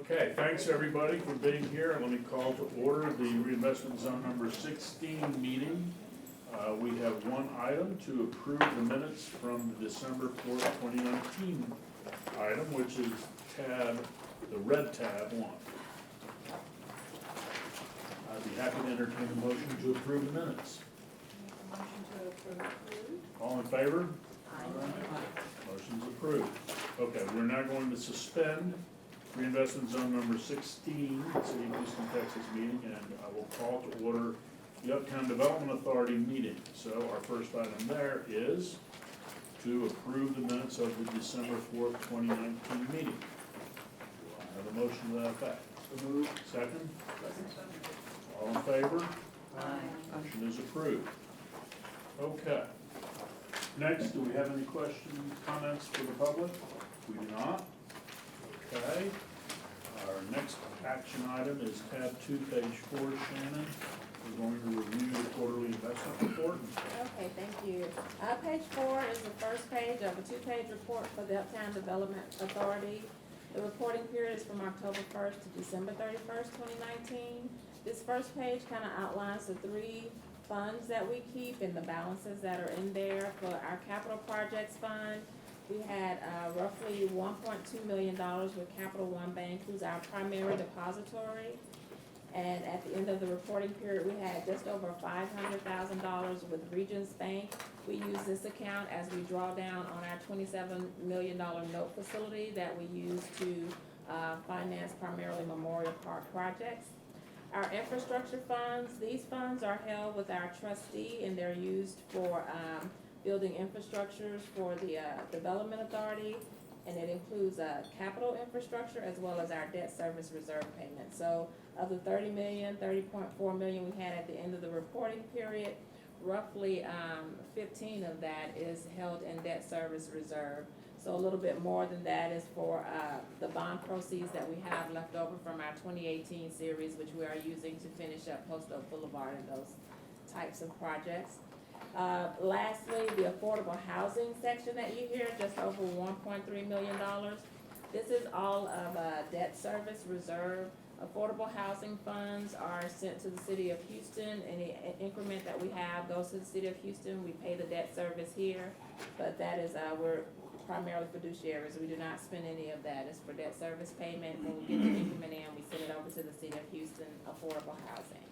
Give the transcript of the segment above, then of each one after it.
Okay, thanks everybody for being here. Let me call to order the reinvestment zone number 16 meeting. We have one item to approve the minutes from the December 4th, 2019 item, which is the red tab 1. I'd be happy to entertain a motion to approve the minutes. Motion to approve. All in favor? Aye. Motion's approved. Okay, we're now going to suspend reinvestment zone number 16, City of Houston, Texas meeting, and I will call to order the Uptown Development Authority meeting. So our first item there is to approve the minutes of the December 4th, 2019 meeting. Do I have a motion to that effect? So moved. Second? All in favor? Aye. Motion is approved. Okay. Next, do we have any questions, comments for the public? We do not. Okay. Our next action item is tab 2, page 4, Shannon. We're going to review the quarterly investment report. Okay, thank you. Page 4 is the first page of a 2-page report for the Uptown Development Authority. The reporting period is from October 1st to December 31st, 2019. This first page kind of outlines the 3 funds that we keep and the balances that are in there. For our capital projects fund, we had roughly $1.2 million with Capital One Bank, who's our primary depository. And at the end of the reporting period, we had just over $500,000 with Regions Bank. We use this account as we draw down on our $27 million note facility that we use to finance primarily Memorial Park projects. Our infrastructure funds, these funds are held with our trustee and they're used for building infrastructures for the Development Authority, and it includes capital infrastructure as well as our debt service reserve payment. So of the $30.4 million we had at the end of the reporting period, roughly 15 of that is held in debt service reserve. So a little bit more than that is for the bond proceeds that we have left over from our 2018 series, which we are using to finish up Post Oak Boulevard and those types of projects. Lastly, the affordable housing section that you hear, just over $1.3 million. This is all of debt service reserve. Affordable housing funds are sent to the City of Houston. Any increment that we have goes to the City of Houston. We pay the debt service here, but that is, we're primarily fiduciaries. We do not spend any of that. It's for debt service payment. When we get the increment in, we send it over to the City of Houston affordable housing.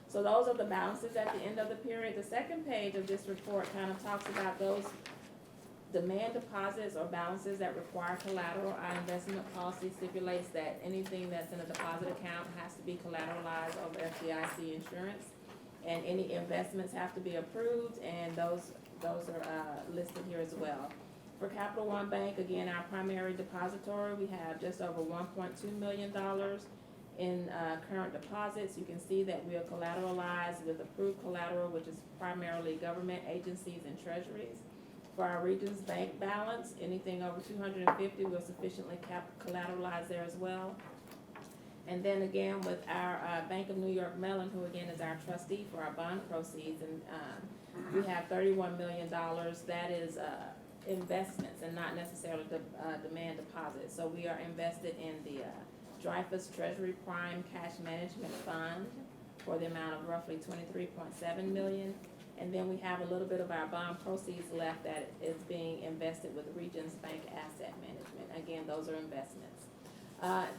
So those are the balances at the end of the period. The second page of this report kind of talks about those demand deposits or balances that require collateral. Our investment policy stipulates that anything that's in a deposit account has to be collateralized over FDIC insurance, and any investments have to be approved, and those are listed here as well. For Capital One Bank, again, our primary depository, we have just over $1.2 million in current deposits. You can see that we are collateralized with approved collateral, which is primarily government agencies and treasuries. For our Regions Bank balance, anything over $250, we're sufficiently collateralized there as well. And then again, with our Bank of New York Mellon, who again is our trustee for our bond proceeds, and we have $31 million. That is investments and not necessarily demand deposits. So we are invested in the Dreyfus Treasury Prime Cash Management Fund for the amount of roughly $23.7 million. And then we have a little bit of our bond proceeds left that is being invested with Regions Bank Asset Management. Again, those are investments.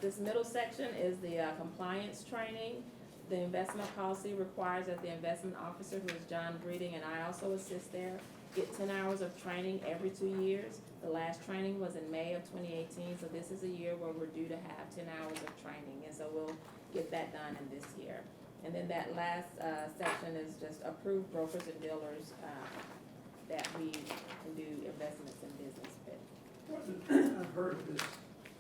This middle section is the compliance training. The investment policy requires that the investment officer, who is John Breeding, and I also assist there, get 10 hours of training every 2 years. The last training was in May of 2018, so this is a year where we're due to have 10 hours of training, and so we'll get that done in this year. And then that last section is just approved brokers and dealers that we can do investments in business with. I've heard of this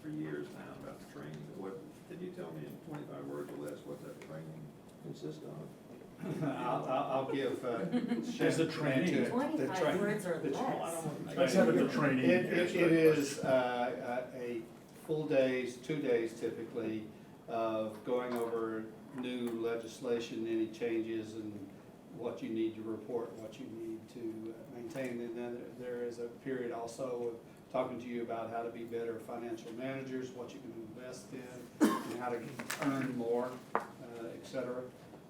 for years now about the training. What, did you tell me in 25 words or less what that training consists of? I'll give As the trainee. 25 words or less. Let's have it the trainee. It is a full days, 2 days typically, of going over new legislation, any changes, and what you need to report, what you need to maintain. And then there is a period also of talking to you about how to be better financial managers, what you can invest in, how to earn more, et cetera.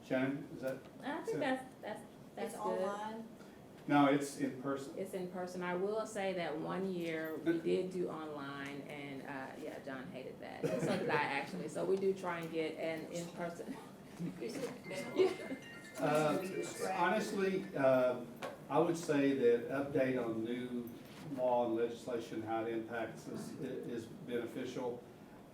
Shannon, is that? I think So- that's It's good. online. No, it's in person. It's in person. I will say that one year we did do online and, yeah, John hated that. And so did I actually. So we do try and get an in-person. Honestly, I would say that update on new law and legislation, how it impacts us is beneficial.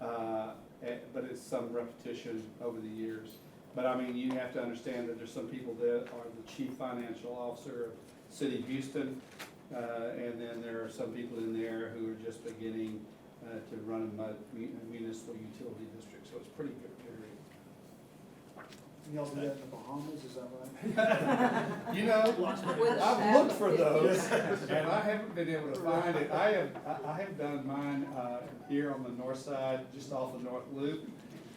But it's some repetition over the years. But I mean, you have to understand that there's some people that are the chief financial officer of City of Houston. And then there are some people in there who are just beginning to run a municipal utility district. So it's pretty good period. Y'all do that in the Bahamas, is that right? You know, I've looked for those, and I haven't been able to find it. I have done mine here on the north side, just off the North Loop,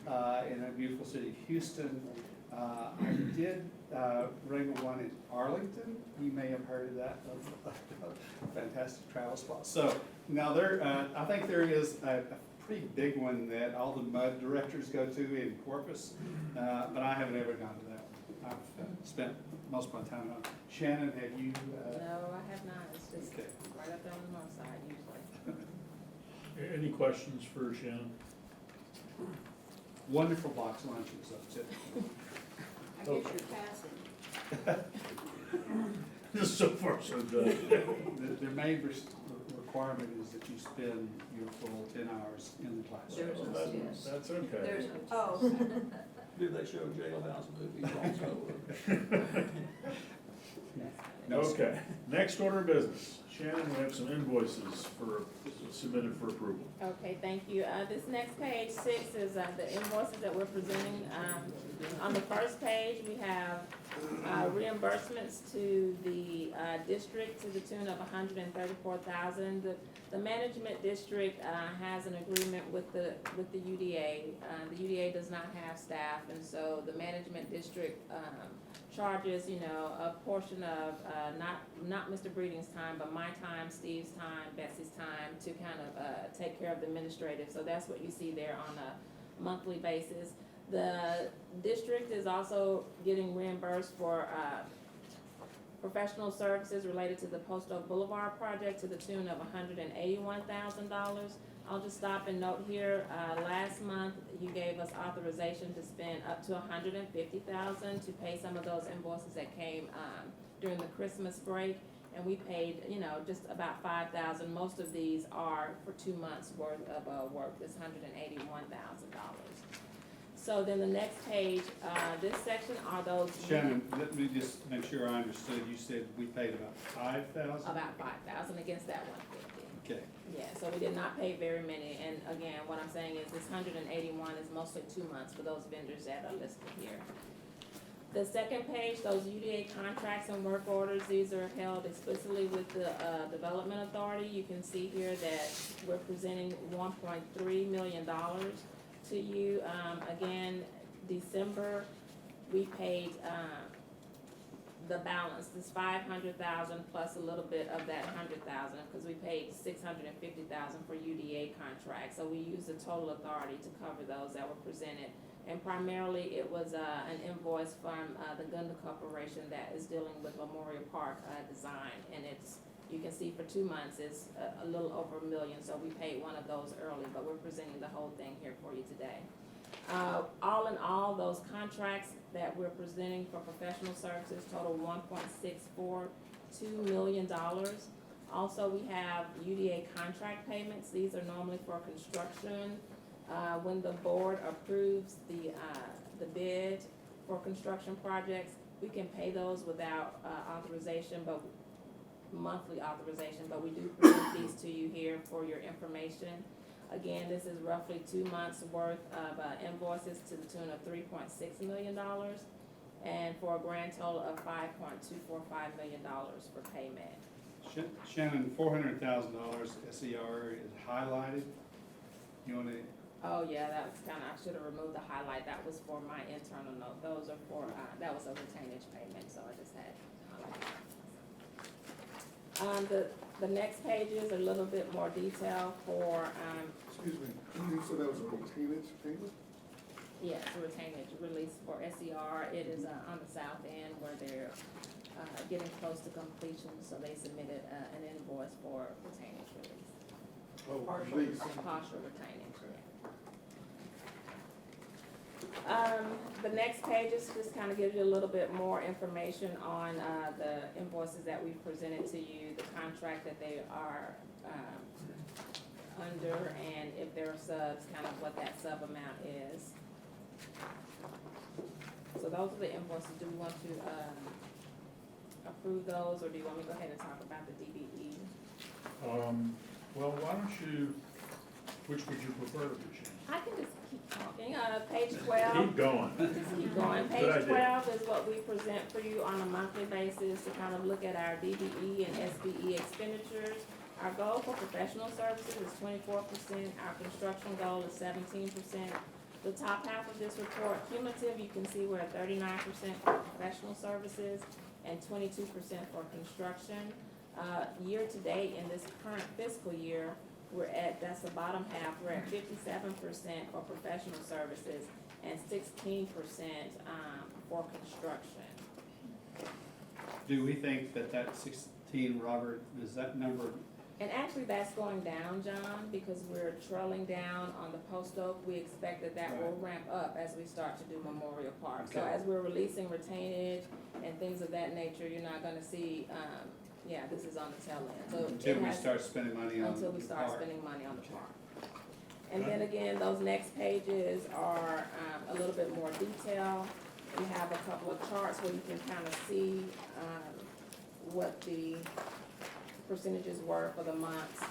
in a beautiful city of Houston. I did wrangle one in Arlington. You may have heard of that, fantastic travel spot. So now I think there is a pretty big one that all the MUD directors go to in Corpus, but I haven't ever gone to that one. I've spent most of my time on it. Shannon, have you? No, I have not. It's just Okay. right up there on the north side usually. Any questions for Shannon? Wonderful box lunches up too. I guess you're passing. So far, so good. The main requirement is that you spend your full 10 hours in the classroom. Well, that's okay. There's no. Oh. Do they show jailhouse movies also? No, sir. Okay, next order of business. Shannon, we have some invoices submitted for approval. Okay, thank you. This next page 6 is the invoices that we're presenting. On the first page, we have reimbursements to the district to the tune of $134,000. The management district has an agreement with the UDA. The UDA does not have staff, and so the management district charges, you know, a portion of not Mr. Breeding's time, but my time, Steve's time, Betsy's time to kind of take care of the administrative. So that's what you see there on a monthly basis. The district is also getting reimbursed for professional services related to the Post Oak Boulevard project to the tune of $181,000. I'll just stop and note here, last month you gave us authorization to spend up to $150,000 to pay some of those invoices that came during the Christmas break, and we paid, you know, just about $5,000. Most of these are for 2 months worth of work. This $181,000. So then the next page, this section are those. Shannon, let me just make sure I understood. You said we paid about 5,000? About $5,000 against that $150,000. Okay. Yeah, so we did not pay very many, and again, what I'm saying is this 181 is mostly 2 months for those vendors that are listed here. The second page, those UDA contracts and work orders, these are held explicitly with the Development Authority. You can see here that we're presenting $1.3 million to you. Again, December, we paid the balance, this $500,000 plus a little bit of that $100,000, because we paid $650,000 for UDA contracts. So we used the total authority to cover those that were presented. And primarily, it was an invoice from the Gunda Corporation that is dealing with Memorial Park design. And it's, you can see for 2 months, it's a little over $1 million. So we paid one of those early, but we're presenting the whole thing here for you today. All in all, those contracts that we're presenting for professional services total $1.642 million. Also, we have UDA contract payments. These are normally for construction. When the board approves the bid for construction projects, we can pay those without authorization, but monthly authorization, but we do present these to you here for your information. Again, this is roughly 2 months worth of invoices to the tune of $3.6 million, and for a grand total of $5.245 million for payment. Shannon, $400,000 SER is highlighted. You want to? Oh yeah, that was kind of, I should have removed the highlight. That was for my internal note. Those are for, that was a retainage payment, so I just had highlight. The next pages are a little bit more detail for, Excuse me, you said that was a retainage payment? Yes, retainage release for SER. It is on the south end where they're getting close to completion, so they submitted an invoice for retainage release. Oh, Partial. please. Partial retainage, yeah. The next page is just kind of gives you a little bit more information on the invoices that we've presented to you, the contract that they are under, and if there are subs, kind of what that sub amount is. So those are the invoices. Do we want to approve those, or do you want me to go ahead and talk about the DBE? Well, why don't you, which would you prefer to be changed? I can just keep talking. Page 12. Keep going. Just keep going. Good Page idea. 12 is what we present for you on a monthly basis to kind of look at our DBE and SBE expenditures. Our goal for professional services is 24%. Our construction goal is 17%. The top half of this report, cumulative, you can see we're at 39% for professional services and 22% for construction. Year to date in this current fiscal year, that's the bottom half, we're at 57% for professional services and 16% for construction. Do we think that 16, Robert, is that number? And actually, that's going down, John, because we're trailing down on the post oak. We expect that will ramp up as we start to do Memorial Park. So Okay. as we're releasing retainage and things of that nature, you're not gonna see, this is on the tail end. So Until it we has- start spending money on Until we the start park. spending money on the park. And then again, those next pages are a little bit more detail. We have a couple of charts where you can kind of see what the percentages were for the months.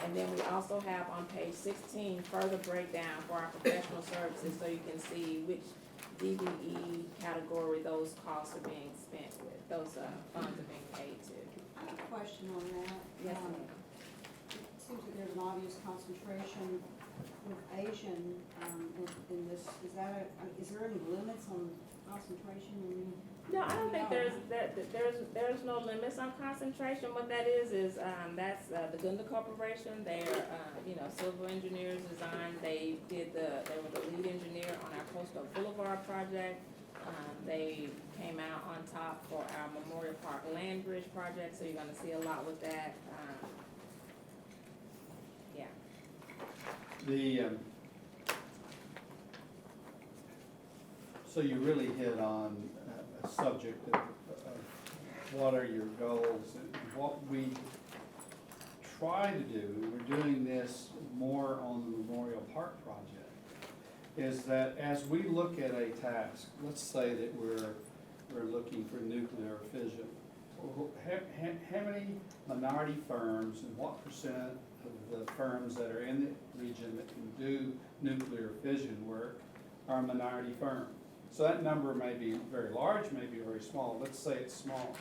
And then we also have on page 16 further breakdown for our professional services, so you can see which DBE category those costs are being spent with, those funds are being paid to. I have a question on that. Yes, Um, ma'am. It seems that there's an obvious concentration with Asian, in this, is there any limits on concentration in? No, I don't think there's no limits on concentration. What that is that's the Gunda Corporation. They're civil engineers design. They were the lead engineer on our Coastal Boulevard project. They came out on top for our Memorial Park Land Bridge project, so you're gonna see a lot with that. Yeah. So you really hit on a subject of what are your goals, and what we try to do, we're doing this more on the Memorial Park project, is that as we look at a task, let's say that we're looking for nuclear fission, how many minority firms and what percent of the firms that are in the region that can do nuclear fission work are minority firms? So that number may be very large, may be very small. Let's say it's small.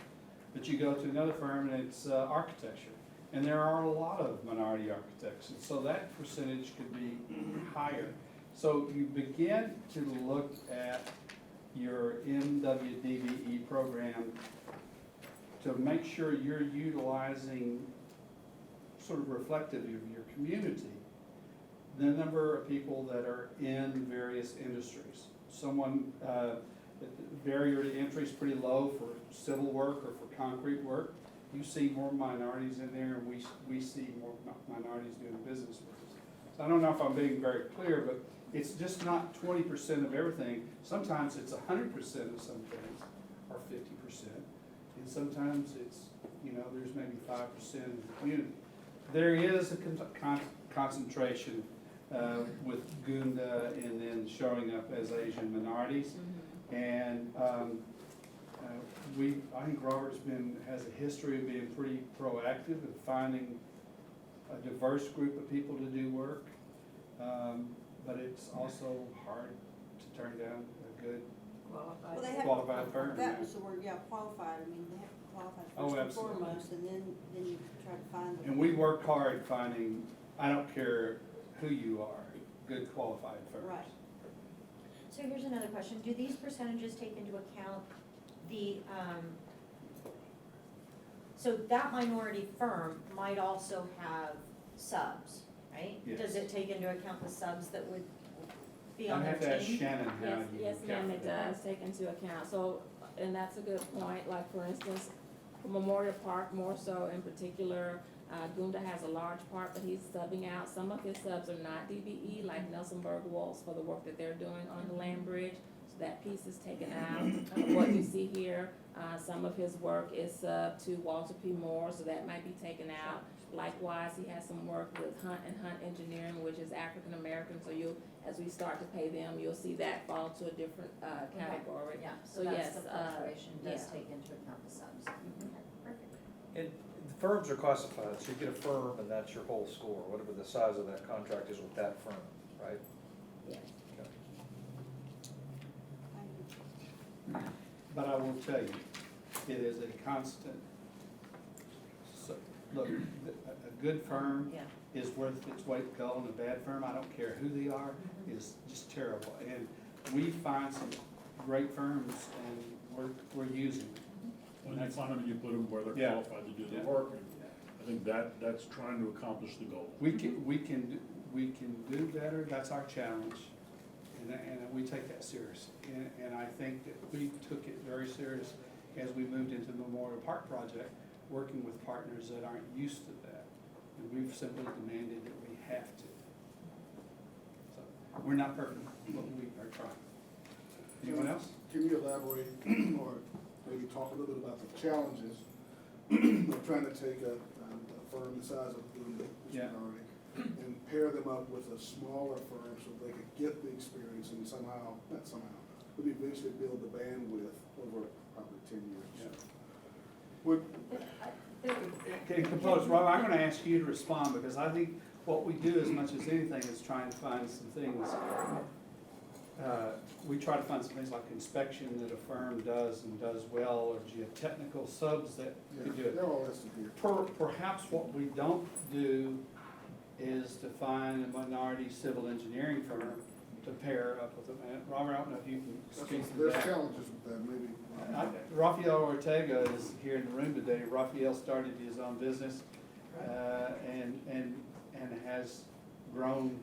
But you go to another firm and it's architecture. And there are a lot of minority architects. And so that percentage could be higher. So you begin to look at your MWDBE program to make sure you're utilizing, sort of reflective of your community, the number of people that are in various industries. Someone, the barrier to entry is pretty low for civil work or for concrete work. You see more minorities in there, and we see more minorities doing business with us. So I don't know if I'm being very clear, but it's just not 20% of everything. Sometimes it's 100% of some things, or 50%. And sometimes it's, there's maybe 5% of the community. There is a concentration with Gunda and then showing up as Asian minorities. And I think Robert's has a history of being pretty proactive in finding a diverse group of people to do work. But it's also hard to turn down a good Well, they have. qualified firm. That was the word, yeah, qualified. I mean, they have to qualify Oh, first and absolutely. foremost, and then you try to find them. And we work hard finding, I don't care who you are, good qualified firms. Right. So here's another question. Do these percentages take into account so that minority firm might also have subs, right? Yes. Does it take into account the subs that would be on I their have to ask team? Shannon how Yes, you yes, ma'am, it calculate does take into account, so, and that's a good point, like, for instance, for Memorial Park more so in particular, Gunda has a large part, but he's subbing out, some of his subs are not DBE, like Nelsonburg Walls for the work that they're doing on the land bridge, so that piece is taken out. What you see here, some of his work is sub to Walter P. Moore, so that might be taken out. Likewise, he has some work with Hunt and Hunt Engineering, which is African American, so as we start to pay them, you'll see that fall to a different, category. Yeah, So so that's yes, the fluctuation, does yeah. take into account the subs. Okay, perfect. And the firms are classified, so you get a firm and that's your whole score, whatever the size of that contract is with that firm, right? Yeah. Okay. Thank you. But I will tell you, it is a constant, so, look, a good firm Yeah. is worth its weight in gold, and a bad firm, I don't care who they are, is just terrible. And we find some great firms and we're using them. When you find them, you put them where they're Yeah. qualified to do the Yeah. work, and I think that's trying to accomplish the goal. We can do better, that's our challenge, and we take that serious. And I think that we took it very serious as we moved into the Memorial Park project, working with partners that aren't used to that. And we've simply demanded that we have to. So, we're not perfect, but we are trying. Anyone else? Can you elaborate or maybe talk a little bit about the challenges of trying to take a firm the size of Uda, Yeah. and pair them up with a smaller firm so they could get the experience and somehow, not somehow, but eventually build the bandwidth over probably 10 Yeah. years? Would, Okay, Composer, Rob, I'm gonna ask you to respond, because I think what we do as much as anything is try and find some things. We try to find some things like inspection that a firm does and does well, or geotechnical subs that could do it. they're all listed here. Perhaps what we don't do is to find a minority civil engineering firm to pair up with them. And Robert, I don't know if you can speak to There's that. challenges with that, maybe. Rafael Ortega is here in the room today. Rafael started his own business, and has grown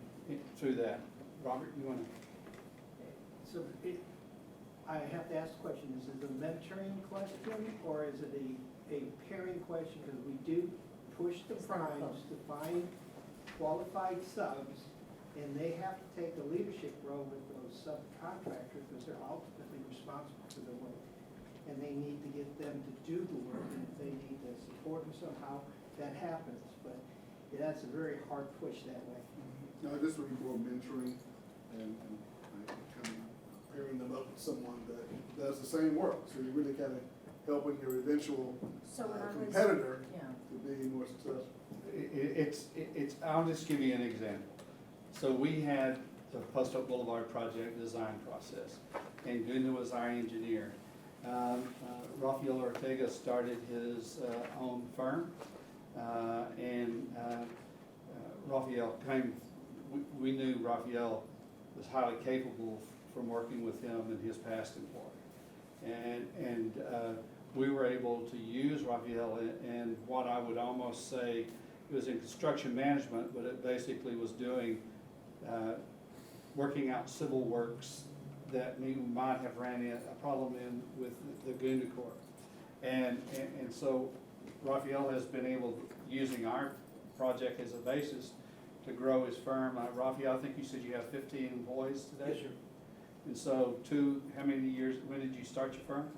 through that. Robert, you wanna? So I have to ask the question, is it a mentoring question or is it a pairing question? Because we do push the It's not primes both. to find qualified subs, and they have to take a leadership role with those subcontractors because they're ultimately responsible for the work. And they need to get them to do the work, and if they need to support them somehow, that happens. But yeah, that's a very hard push that way. No, this would be more mentoring and kind of pairing them up with someone that does the same work. So you're really kind of helping your eventual So when I was, competitor yeah, to be more successful. I'll just give you an example. So we had the Post Oak Boulevard project design process, and Gunda was our engineer. Rafael Ortega started his own firm, and Rafael came, we knew Rafael was highly capable from working with him in his past employer. And we were able to use Rafael in what I would almost say, it was in construction management, but it basically was doing, working out civil works that we might have ran in a problem in with the Gunda Corp. And so Rafael has been able, using our project as a basis, to grow his firm. Rafael, I think you said you have 15 employees today? Yes, sir. And so how many years, when did you start your firm?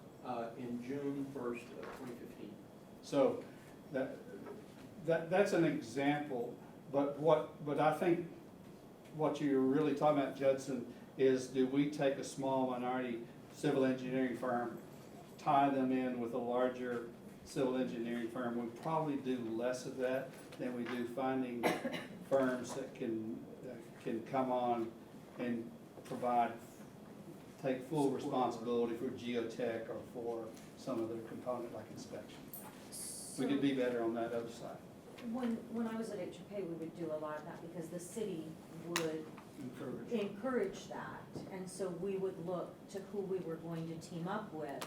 In June 1st of 2015. So that's an example, but I think what you're really talking about, Judson, is do we take a small minority civil engineering firm, tie them in with a larger civil engineering firm? We probably do less of that than we do finding firms that can come on and take full responsibility for geotech or for some other component like inspection. We could be better on that other side. when I was at HOK, we would do a lot of that because the city would Encourage. encourage that. And so we would look to who we were going to team up with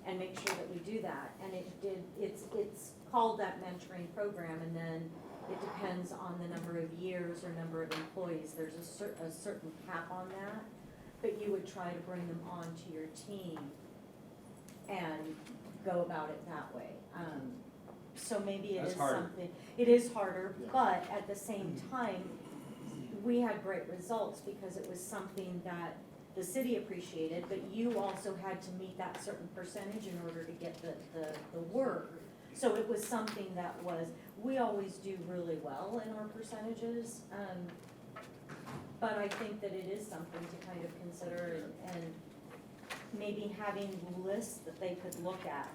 and make sure that we do that. And it's called that mentoring program, and then it depends on the number of years or number of employees. There's a certain cap on that. you would try to bring them onto your team and go about it that way. So maybe it That's is harder. something, it is harder, Yeah. but at the same time, we had great results because it was something that the city appreciated, but you also had to meet that certain percentage in order to get the work. So it was something that was, we always do really well in our percentages, but I think that it is something to kind of consider and maybe having lists that they could look at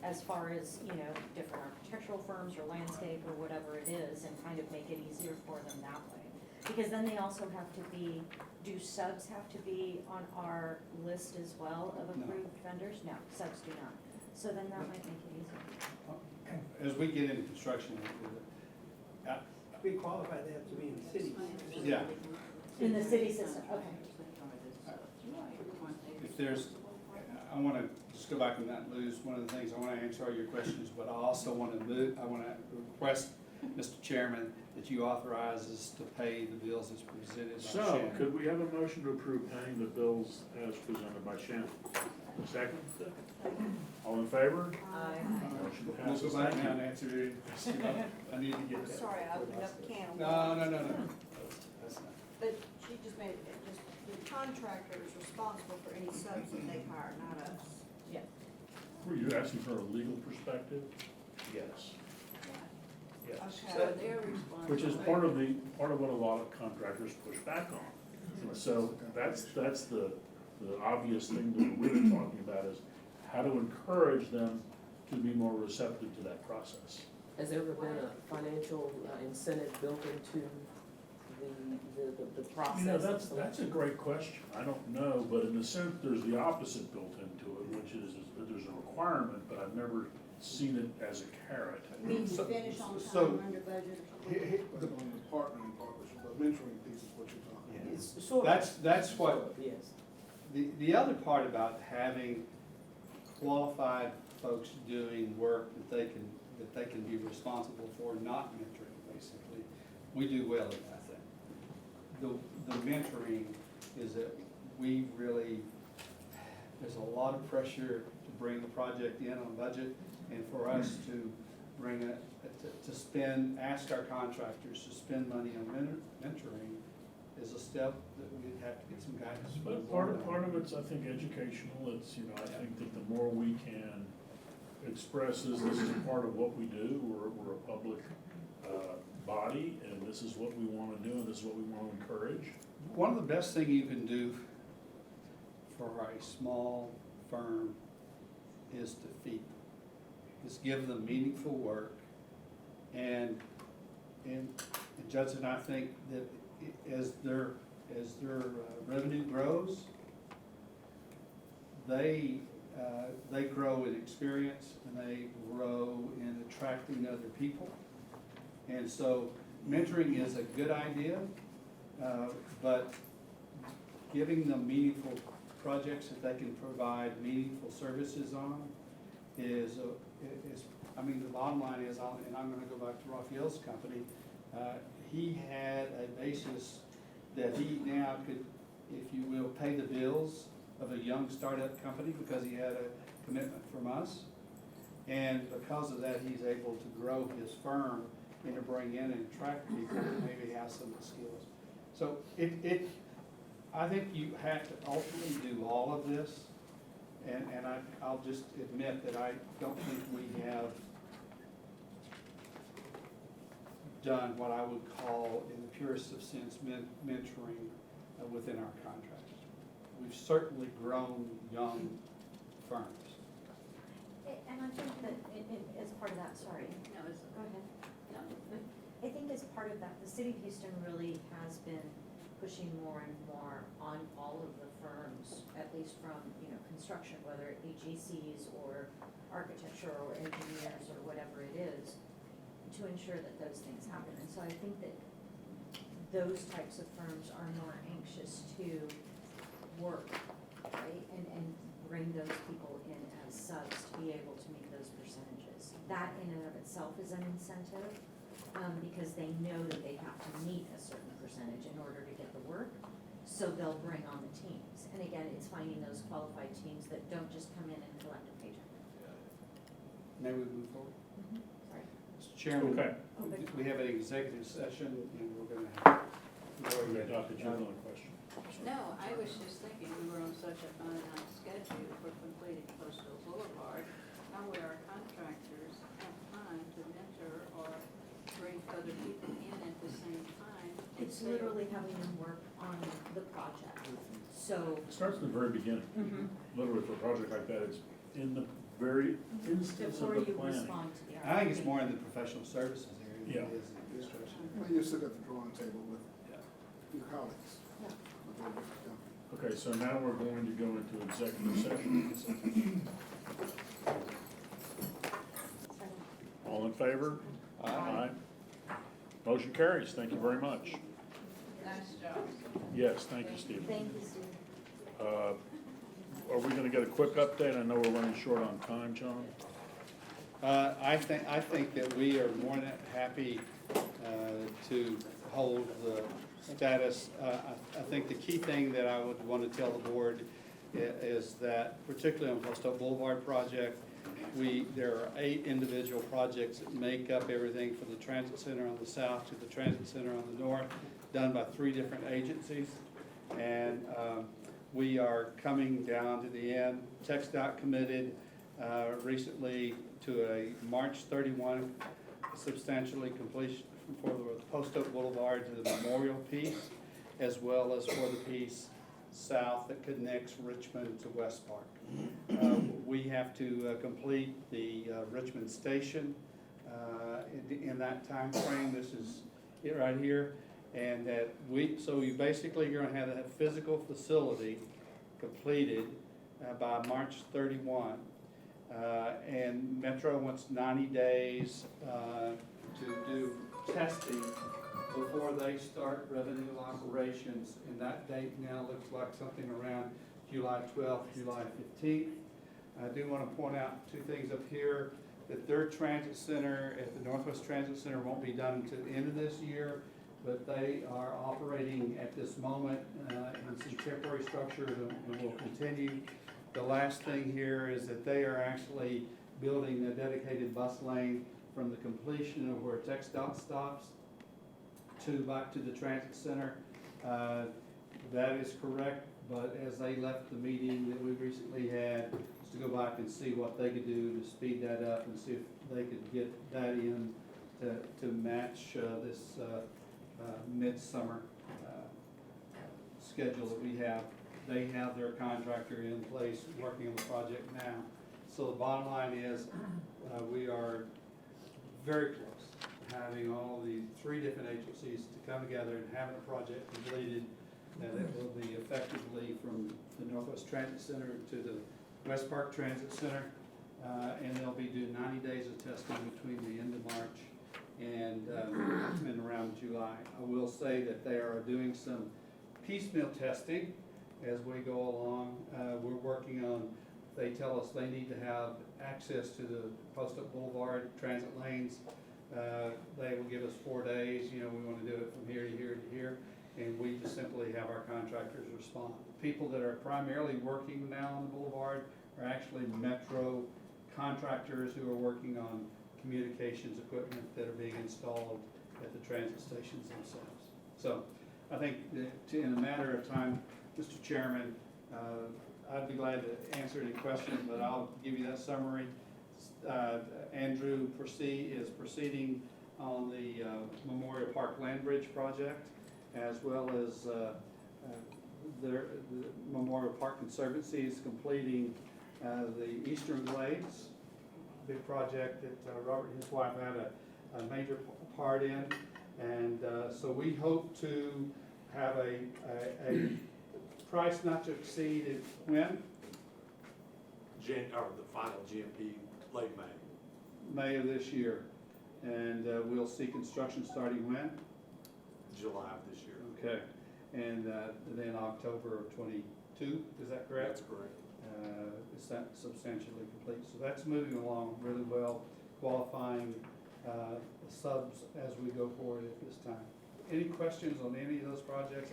as far as, you know, different architectural firms or landscape or whatever it is, and kind of make it easier for them that way. Because then they also have to be, do subs have to be on our list as well of No. approved vendors? No, subs do not. So then that might make it easier. As we get into construction, We qualify that to be in the city. yeah, In the city system, okay. if there's, I want to just go back and not lose one of the things, I want to answer all your questions, but I also want to move, I want to request, Mr. Chairman, that you authorize us to pay the bills as presented by So, Shannon. could we have a motion to approve paying the bills as presented by Shannon? Second? All in favor? Motion We'll passes. go back Thank now you. and answer your question. I need to get that. Sorry, I opened up a can of No, no, no, no. That's not. But she just made, it just, the contractor is responsible for any subs that they hire, not us. Were you asking for a legal perspective? Yes. Yes. Okay. Which is part of what a lot of contractors push back on. So that's the obvious thing that we're really talking about is how to encourage them to be more receptive to that process. Has there ever been a financial incentive built into the process? You know, that's a great question. I don't know, but in a sense, there's the opposite built into it, which is that there's a requirement, but I've never seen it as a carrot. Means So- finish on so- time, under budget or He, something. but on the partnering partnership, the mentoring piece is what you're talking about. It's sort of. That's what, sort of, yes. the other part about having qualified folks doing work that they can be responsible for, not mentoring, basically, we do well at that thing. The mentoring is that we really, there's a lot of pressure to bring the project in on budget, and for us to bring it, to spend, ask our contractors to spend money on mentoring is a step that we'd have to get some guidance from the But board part on. of it's, I think, educational. It's, you know, I think that the more we can express this is part of what we do. We're a public body, and this is what we want to do, and this is what we want to encourage. One of the best things you can do for a small firm is to feed them, is give them meaningful work. And Judge and I think that as their revenue grows, they grow in experience and they grow in attracting other people. And so mentoring is a good idea, but giving them meaningful projects that they can provide meaningful services on is, I mean, the bottom line is, and I'm gonna go back to Raphael's company, he had a basis that he now could, if you will, pay the bills of a young startup company because he had a commitment from us. And because of that, he's able to grow his firm and to bring in and attract people that maybe have some of the skills. So I think you have to ultimately do all of this. And I'll just admit that I don't think we have done what I would call, in the purest of sense, mentoring within our contracts. We've certainly grown young firms. And I think that as part of that, sorry, No, it's, go ahead. no. I think as part of that, the city of Houston really has been pushing more and more on all of the firms, at least from, you know, construction, whether it be GCs or architecture or engineers or whatever it is, to ensure that those things happen. And so I think that those types of firms are more anxious to work, right? And bring those people in as subs to be able to meet those percentages. That in and of itself is an incentive, because they know that they have to meet a certain percentage in order to get the work, so they'll bring on the teams. And again, it's finding those qualified teams that don't just come in and collect a paycheck. May we move forward? Sorry. Mr. Chairman, Okay. we have an executive session, and we're gonna have. Dr. Joe, another question. No, I was just thinking, we were on such a finite schedule for completing Postal Boulevard. How would our contractors have time to mentor or bring other people in at the same time? It's literally having them work on the project, so. It starts in the very beginning. Literally for a project like that, it's in the very instance of Before the you planning. respond to the RFP. I think it's more in the professional services area Yeah. than it is in construction. When you sit at the drawing table with your colleagues. Yeah. Okay, so now we're going to go into executive session. All in favor? Aye. Motion carries. Thank you very much. Nice job. Yes, thank you, Stephen. Thank you, Steve. Are we gonna get a quick update? I know we're running short on time, John. I think that we are more than happy to hold the status. I think the key thing that I would want to tell the board is that, particularly on Postal Boulevard project, there are 8 individual projects that make up everything from the transit center on the south to the transit center on the north, done by 3 different agencies. And we are coming down to the end. TxDOT committed recently to a March 31 substantially completion for the Post Oak Boulevard to the Memorial piece, as well as for the piece south that connects Richmond to West Park. We have to complete the Richmond Station in that time frame. This is it right here. And so you basically, you're gonna have that physical facility completed by March 31. And Metro wants 90 days to do testing before they start revenue operations. And that date now looks like something around July 12th, July 15th. I do want to point out 2 things up here, that their transit center at the Northwest Transit Center won't be done until the end of this year, but they are operating at this moment in some temporary structures and will continue. The last thing here is that they are actually building a dedicated bus lane from the completion of where TxDOT stops back to the transit center. That is correct, but as they left the meeting that we recently had, was to go back and see what they could do to speed that up and see if they could get that in to match this midsummer schedule that we have. They have their contractor in place working on the project now. So the bottom line is we are very close to having all the 3 different agencies to come together and having a project completed that will be effectively from the Northwest Transit Center to the West Park Transit Center. And they'll be doing 90 days of testing between the end of March and around July. I will say that they are doing some piecemeal testing as we go along. We're working on, they tell us they need to have access to the Post Oak Boulevard transit lanes. They will give us 4 days, we want to do it from here to here to here, and we just simply have our contractors respond. The people that are primarily working now on the boulevard are actually Metro contractors who are working on communications equipment that are being installed at the transit stations themselves. So I think that in a matter of time, Mr. Chairman, I'd be glad to answer any questions, but I'll give you that summary. Andrew is proceeding on the Memorial Park Land Bridge project, as well as the Memorial Park Conservancy is completing the Eastern Glades, big project that Robert and his wife had a major part in. And so we hope to have a price not to exceed it when? Or the final GMP late May. May of this year. And we'll see construction starting when? July of this year. Okay. And then October of 22, is that correct? That's correct. It's substantially complete. So that's moving along really well, qualifying subs as we go forward at this time. Any questions on any of those projects?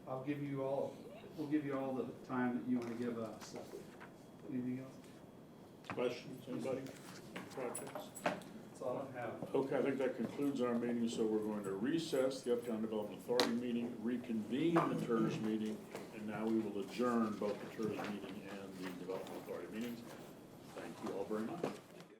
I'll give you all we'll give you all the time that you wanna give us. Anything else? Questions, anybody? Projects? That's all I have. Okay, I think that concludes our meeting, so we're going to recess the Uptown Development Authority meeting, reconvene the TIRZ meeting, and now we will adjourn both the TIRZ meeting and the Development Authority meetings. Thank you all very much.